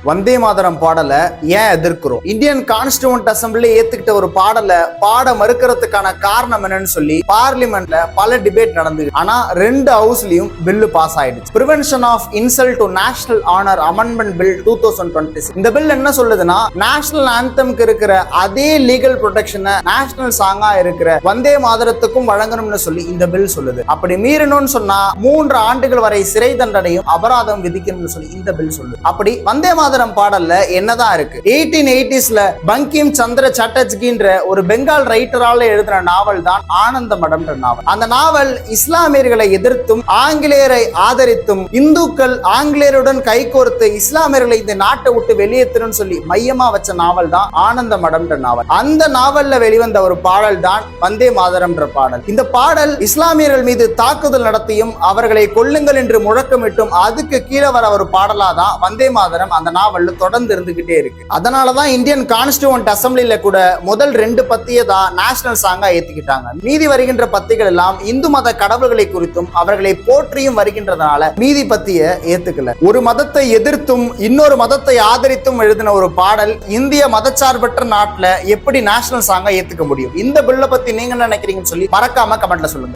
வந்தே மாதரம் பாடலை ஏன் எதிர்க்கிறோம்? இந்தியன் கான்ஸ்டிடியூவன்ட் அசம்பிளி ஏத்துக்கிட்ட ஒரு பாடலை பாட மறுக்கிறதுக்கான காரணம் என்னன்னு சொல்லி பார்லிமெண்ட்ல பல டிபேட் நடந்தது. ஆனா ரெண்டு ஹவுஸ்லயும் பில்லு பாஸ் ஆயிடுச்சு. Prevention of insult to national honour amendment bill 2026. இந்த பில் என்ன சொல்லுதுன்னா, நேஷனல் ஆந்தம்க்கு இருக்கிற அதே லீகல் ப்ரொடெக்ஷனை நேஷனல் சாங்கா இருக்கிற வந்தே மாதரத்துக்கும் வழங்கணும்னு சொல்லி இந்த பில் சொல்லுது. அப்படி மீறணும்னு சொன்னா 3 ஆண்டுகள் வரை சிறை தண்டனையும் அபராதம் விதிக்கணும்னு சொல்லி இந்த பில் சொல்லுது. அப்படி வந்தே மாதரம் பாடல்ல என்னதான் இருக்கு? 1880ஸ்ல பங்கிம் சந்திர சட்டர்ஜின்ற ஒரு பெங்கால் ரைட்டரால எழுதின நாவல் தான் ஆனந்த மடம்ன்ற நாவல். அந்த நாவல் இஸ்லாமியர்களை எதிர்த்தும் ஆங்கிலேயரை ஆதரித்தும் இந்துக்கள் ஆங்கிலேயருடன் கைகோர்த்து இஸ்லாமியர்களை இந்த நாட்டை விட்டு வெளியேற்றணும்னு சொல்லி மையமா வச்ச நாவல் தான் ஆனந்த மடம்ன்ற நாவல். அந்த நாவல்ல வெளிவந்த ஒரு பாடல் தான் வந்தே மாதரம்ன்ற பாடல். இந்த பாடல் இஸ்லாமியர்கள் மீது தாக்குதல் நடத்தியும் அவர்களை கொல்லுங்கள் என்று முழக்கமிட்டும் அதுக்கு கீழே வர ஒரு பாடலா தான் வந்தே மாதரம் அந்த நாவல்ல தொடர்ந்து இருந்துகிட்டே இருக்கு. அதனாலதான் இந்தியன் கான்ஸ்டிடியூவன்ட் அசம்பிளில கூட முதல் 2 பத்தியை தான் நேஷனல் சாங்கா ஏத்துக்கிட்டாங்க. மீதி வருகின்ற பத்திகள் எல்லாம் இந்து மத கடவுள்களை குறித்தும் அவர்களை போற்றியும் வருகின்றதுனால மீதி பத்திய ஏத்துக்கல. ஒரு மதத்தை எதிர்த்தும் இன்னொரு மதத்தை ஆதரித்தும் எழுதின ஒரு பாடல் இந்திய மதச்சார்பற்ற நாட்டுல எப்படி நேஷனல் சாங்கா ஏத்துக்க முடியும்? இந்த பில்லை பத்தி நீங்க என்ன நினைக்கிறீங்கன்னு சொல்லி மறக்காம கமெண்ட்ல சொல்லுங்க.